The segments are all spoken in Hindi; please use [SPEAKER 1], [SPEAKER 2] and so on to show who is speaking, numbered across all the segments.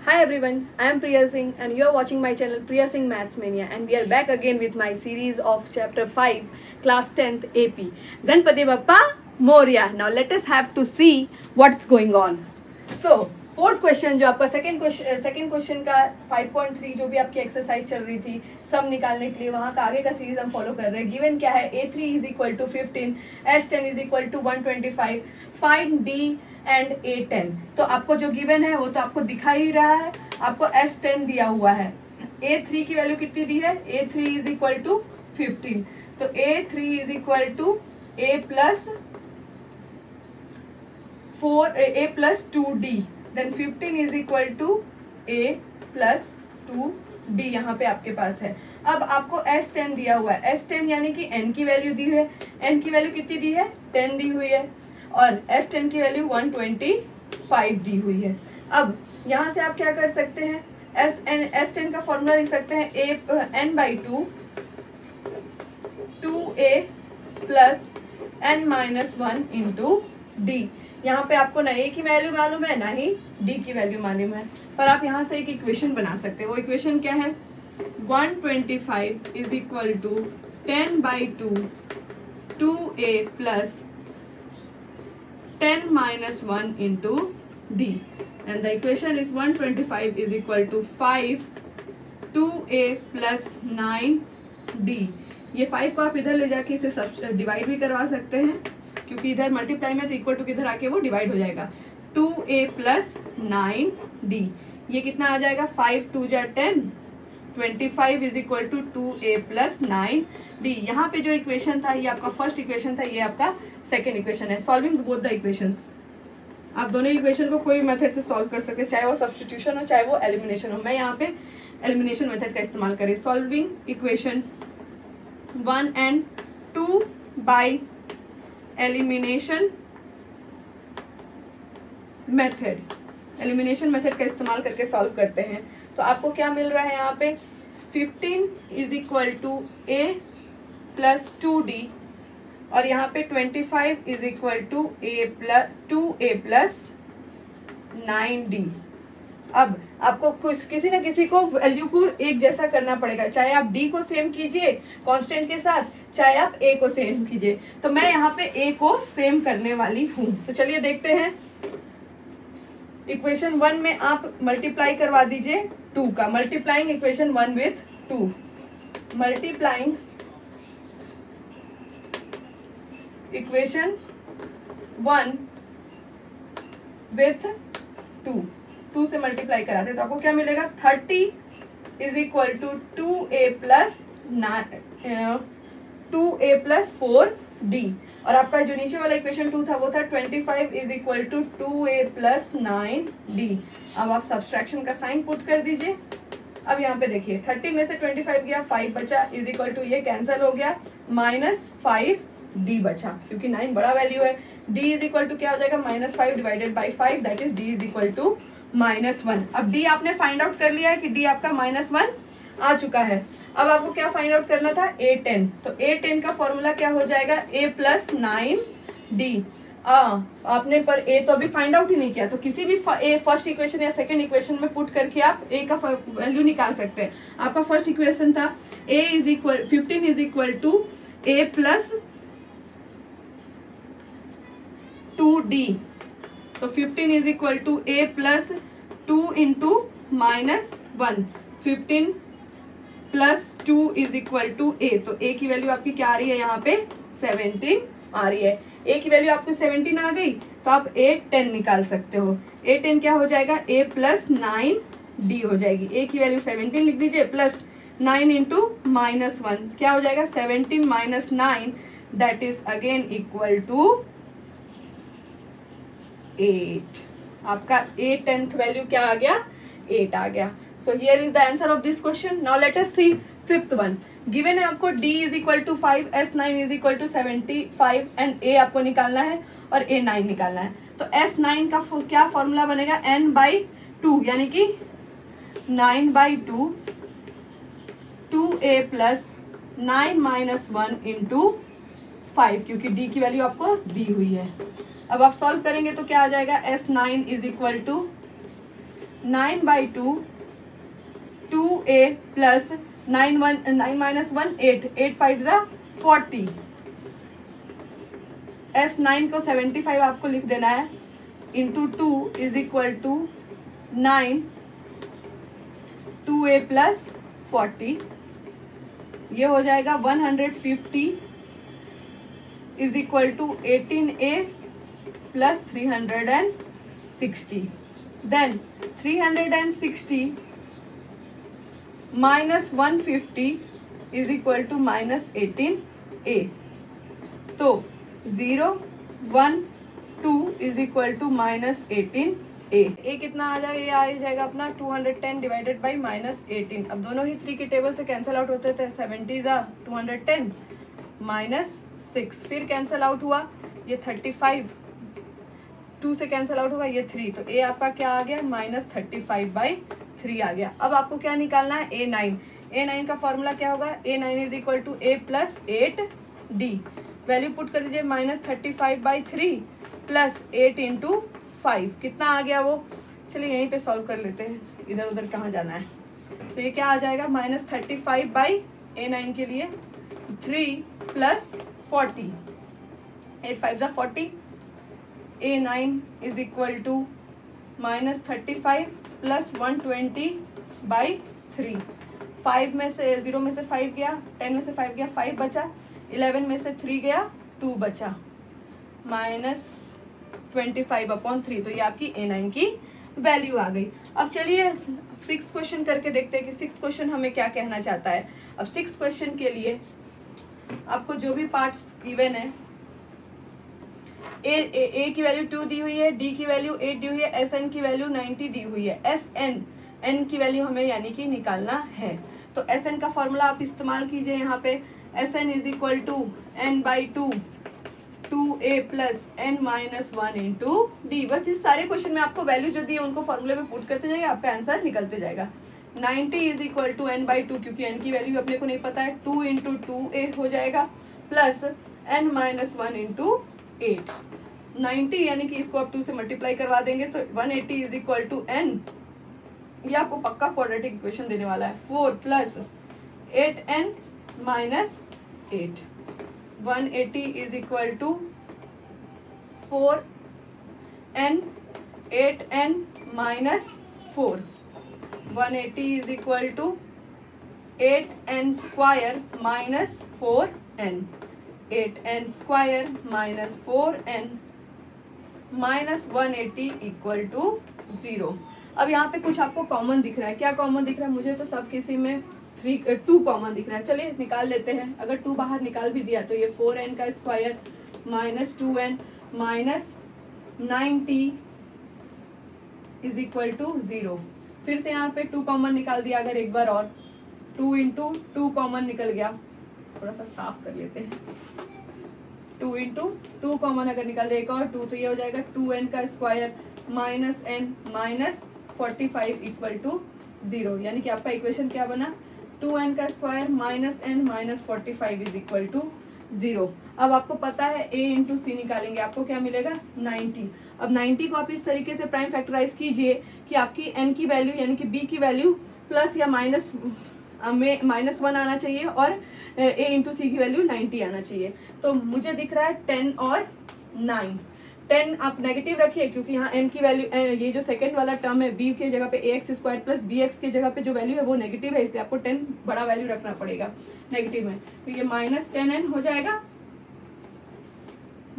[SPEAKER 1] Hi everyone, I am Priya Singh and you are watching my channel Priya Singh Maths Mania, and we are back again with my series of chapter 5 class 10th AP Ganpati Bappa Moria. Now let us have to see what's going on. So fourth question जो आपका सेकंड क्वेश्चन का 5.3 जो भी आपकी एक्सरसाइज चल रही थी सब निकालने के लिए वहां का आगे का सीरीज हम फॉलो कर रहे हैं. गिवन क्या है, A3 is equal to 15, S10 is equal to 125, find D and A10. तो आपको जो गिवन है वो तो आपको दिखा ही रहा है, आपको S10 दिया हुआ है. A3 की वैल्यू कितनी दी है, A3 इज इक्वल टू 15. तो A3 is equal to A plus 2D, then 15 is equal to A plus 2D यहाँ पे आपके पास है. अब आपको S10 दिया हुआ है, S10 यानी कि N की वैल्यू दी है. N की वैल्यू कितनी दी है, 10 दी हुई है, और S10 की वैल्यू 125 दी हुई है. अब यहाँ से आप क्या कर सकते हैं, S10 का फॉर्मूला लिख सकते हैं n/2 2A plus n-1 into D. यहाँ पे आपको ना A की वैल्यू मालूम है ना ही D की वैल्यू मालूम है, पर आप यहाँ से एक इक्वेशन बना सकते हैं. वो इक्वेशन क्या है, 125 is equal to 10/2 2A plus 10-1 into D, and the equation is 125 is equal to 5 2A plus 9D. ये 5 को आप इधर ले जाके इसे डिवाइड भी करवा सकते हैं, क्योंकि इधर मल्टीप्लाई में तो इक्वल टू किधर आके वो डिवाइड हो जाएगा. 2A प्लस 9D, ये कितना आ जाएगा, 5 2 जा 10, 25 is equal to 2A plus 9D. यहाँ पे जो इक्वेशन था ये आपका फर्स्ट इक्वेशन था, ये आपका सेकेंड इक्वेशन है. सॉल्विंग बोथ द इक्वेशंस, आप दोनों इक्वेशन को कोई भी मेथड से सॉल्व कर सकते हैं, चाहे वो सब्स्टिट्यूशन हो चाहे वो एलिमिनेशन हो. मैं यहाँ पे एलिमिनेशन मेथड का इस्तेमाल करें. Solving equation 1 and 2 by elimination method. Elimination method का इस्तेमाल करके सॉल्व करते हैं. तो आपको क्या मिल रहा है यहाँ पे, 15 is equal to A plus 2D, और यहाँ पे 25 is equal to 2A plus 9D. अब आपको किसी न किसी को वैल्यू को एक जैसा करना पड़ेगा, चाहे आप D को सेम कीजिए कांस्टेंट के साथ, चाहे आप A को सेम कीजिए. तो मैं यहाँ पे A को सेम करने वाली हूँ. तो चलिए देखते हैं. इक्वेशन 1 में आप मल्टीप्लाई करवा दीजिए 2 का. Multiplying equation 1 with 2, multiplying equation 1 with 2 से मल्टीप्लाई कराते तो आपको क्या मिलेगा, 30 is equal to 2A plus 4D, और आपका जो नीचे वाला इक्वेशन 2 था वो था 25 is equal to 2A plus 9D. अब आप सब्सट्रैक्शन का साइन पुट कर दीजिए. अब यहाँ पे देखिए 30 में से 25 गया, 5 बचा, इज इक्वल टू ये कैंसिल हो गया, -5D बचा, क्योंकि 9 बड़ा वैल्यू है. D इज इक्वल टू क्या हो जाएगा, -5 divided by 5, that is D is equal to -1. अब D आपने फाइंड आउट कर लिया है कि D आपका -1 आ चुका है. अब आपको क्या फाइंड आउट करना था, A10. तो A10 का फॉर्मूला क्या हो जाएगा, A प्लस 9D. आपने पर A तो अभी फाइंड आउट ही नहीं किया, तो किसी भी फर्स्ट इक्वेशन या सेकंड इक्वेशन में पुट करके आप A का वैल्यू निकाल सकते हैं. आपका फर्स्ट इक्वेशन था A is equal 15 is equal to A plus 2D. तो 15 is equal to A plus 2 into -1, 15 plus 2 is equal to A. तो A की वैल्यू आपकी क्या आ रही है, यहाँ पे 17 आ रही है. A की वैल्यू आपको 17 आ गई तो आप A10 निकाल सकते हो. A10 क्या हो जाएगा, A प्लस 9D हो जाएगी. A की वैल्यू 17 लिख दीजिए, प्लस 9 इंटू -1 क्या हो जाएगा, 17 minus 9, that is again equal to 8. आपका A10th वैल्यू क्या आ गया, 8 आ गया. So here is the answer of this question. Now let us see fifth one. Given है आपको D is equal to 5, S9 is equal टू 75 एंड A आपको निकालना है और A9 निकालना है. तो S9 का क्या फॉर्मूला बनेगा, n/2, यानी कि 9/2 2A प्लस 9-1 इंटू 5, क्योंकि D की वैल्यू आपको दी हुई है. अब आप सॉल्व करेंगे तो क्या आ जाएगा, S9 is equal to 9/2 2a plus 9 minus 1 8 8 5 जा 40। S9 को 75 आपको लिख देना है into 2 is equal to 9 2a plus 40, ये हो जाएगा 150 is equal to 18a plus 360। Then 360 minus 150 is equal to minus 18a। तो 0 1 2 is equal to minus 18a। A कितना आ जाएगा, ये आ जाएगा अपना 210 डिवाइडेड बाई माइनस 18। अब दोनों ही 3 की टेबल से कैंसिल आउट होते थे, 70 जा 210 माइनस 6, फिर कैंसिल आउट हुआ ये 35, 2 से कैंसिल आउट हुआ ये 3, तो ए आपका क्या आ गया माइनस 35/3 आ गया। अब आपको क्या निकालना है A9। A9 का फॉर्मूला क्या होगा, A9 is equal to A plus 8D। Value put कर दीजिए माइनस 35/3 प्लस 8 इंटू 5, कितना आ गया वो, चलिए यहीं पे सॉल्व कर लेते हैं, इधर उधर कहाँ जाना है। तो ये क्या आ जाएगा माइनस 35/A9 के लिए 3 प्लस 40, 8 5 जा 40। A9 is equal to minus 35 plus 120/3। 5 में से 0 में से 5 गया, 10 में से 5 गया, 5 बचा, 11 में से 3 गया, 2 बचा, माइनस 25/3। तो ये आपकी A9 की वैल्यू आ गई। अब चलिए 6th क्वेश्चन करके देखते हैं कि 6th क्वेश्चन हमें क्या कहना चाहता है। अब 6th क्वेश्चन के लिए आपको जो भी पार्ट्स गिवन है, ए की वैल्यू 2 दी हुई है, डी की वैल्यू 8 दी हुई है, एस एन की वैल्यू 90 दी हुई है, एस एन की वैल्यू हमें यानी कि निकालना है। तो एस एन का फॉर्मूला आप इस्तेमाल कीजिए यहाँ पे, S N is equal to n/2 2a plus n minus 1 into D. बस इस सारे क्वेश्चन में आपको वैल्यू जो दी है उनको फॉर्मूले में पुट करते जाएगा, आपका आंसर निकलते जाएगा। 90 इज इक्वल टू n/2, क्योंकि n की वैल्यू अपने को नहीं पता है, 2 इंटू 2a हो जाएगा प्लस n माइनस 1 इंटू 8। 90 यानी कि इसको आप 2 से मल्टीप्लाई करवा देंगे तो 180 इज इक्वल टू n, ये आपको पक्का क्वाड्रेटिक इक्वेशन देने वाला है, 4 plus 8n minus 8। 180 is equal to 4n 8n minus 4। 180 is equal to 8n square minus 4n, 8n square minus 4n minus 180 equal to 0। अब यहाँ पे कुछ आपको कॉमन दिख रहा है, क्या कॉमन दिख रहा है, मुझे तो सब किसी में 2 कॉमन दिख रहा है। चलिए निकाल लेते हैं। अगर 2 बाहर निकाल भी दिया तो ये 4n का square minus 2n minus 90 is equal to 0। फिर से यहाँ पे 2 कॉमन निकाल दिया अगर एक बार, और 2 इंटू 2 कॉमन निकल गया, थोड़ा सा साफ कर लेते हैं। 2 इंटू 2 कॉमन अगर निकाल दे एक और 2, तो ये हो जाएगा 2n का square minus n minus 45 equal to 0। यानी कि आपका इक्वेशन क्या बना, 2n का square minus n minus 45 is equal to 0। अब आपको पता है a इंटू सी निकालेंगे, आपको क्या मिलेगा 90। अब 90 को आप इस तरीके से प्राइम फैक्टराइज कीजिए कि आपकी n की वैल्यू यानी कि b की वैल्यू प्लस या माइनस में -1 आना चाहिए और a इंटू सी की वैल्यू 90 आना चाहिए। तो मुझे दिख रहा है 10 और 9। 10 आप नेगेटिव रखिए क्योंकि यहाँ n की वैल्यू, ये जो सेकंड वाला टर्म है b के जगह पे ax स्क्वायर प्लस bx के जगह पे जो वैल्यू है वो नेगेटिव है, इसलिए आपको 10 बड़ा वैल्यू रखना पड़ेगा नेगेटिव में। तो ये माइनस 10n हो जाएगा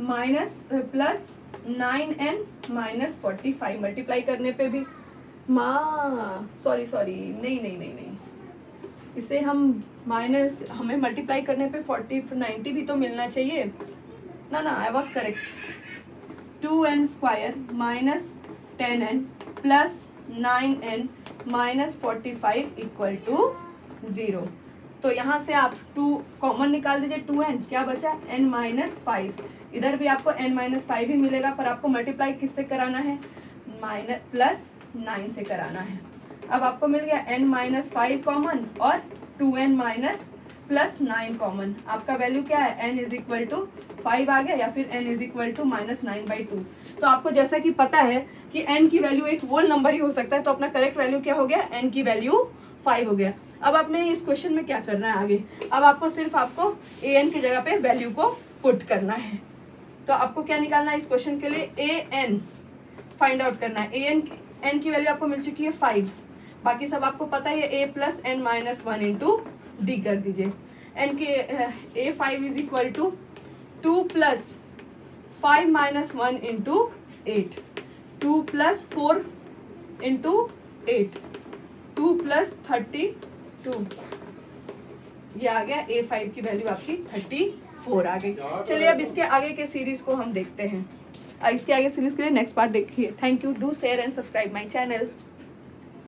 [SPEAKER 1] minus plus 9n minus 45। Multiply करने पे भी सॉरी नहीं, इसे हम माइनस, हमें मल्टीप्लाई करने पे 90 भी तो मिलना चाहिए ना। I was correct. 2n square minus 10n plus 9n minus 45 equal to 0। तो यहाँ से आप 2 कॉमन निकाल दीजिए, 2n क्या बचा n माइनस 5। इधर भी आपको n माइनस 5 ही मिलेगा, पर आपको मल्टीप्लाई किससे कराना है, माइनस प्लस 9 से कराना है। अब आपको मिल गया n माइनस 5 कॉमन और 2n माइनस प्लस 9 कॉमन। आपका वैल्यू क्या है, n इज इक्वल टू 5 आ गया, या फिर n इज इक्वल टू -9/2। तो आपको जैसा कि पता है कि n की वैल्यू एक होल नंबर ही हो सकता है, तो अपना करेक्ट वैल्यू क्या हो गया, n की वैल्यू 5 हो गया। अब आपने इस क्वेश्चन में क्या करना है आगे, अब आपको सिर्फ आपको an की जगह पे वैल्यू को पुट करना है। तो आपको क्या निकालना है इस क्वेश्चन के लिए, an फाइंड आउट करना है। n की वैल्यू आपको मिल चुकी है 5, बाकी सब आपको पता है, a plus n minus 1 into D कर दीजिए। n के a5 is equal to 2 plus 5 minus 1 into 8, 2 plus 4 into 8, 2 plus 32, ये आ गया a5 की वैल्यू आपकी 34 आ गई। चलिए अब इसके आगे के सीरीज को हम देखते हैं। इसके आगे सीरीज के लिए नेक्स्ट पार्ट देखिए। Thank you, do share and subscribe my channel.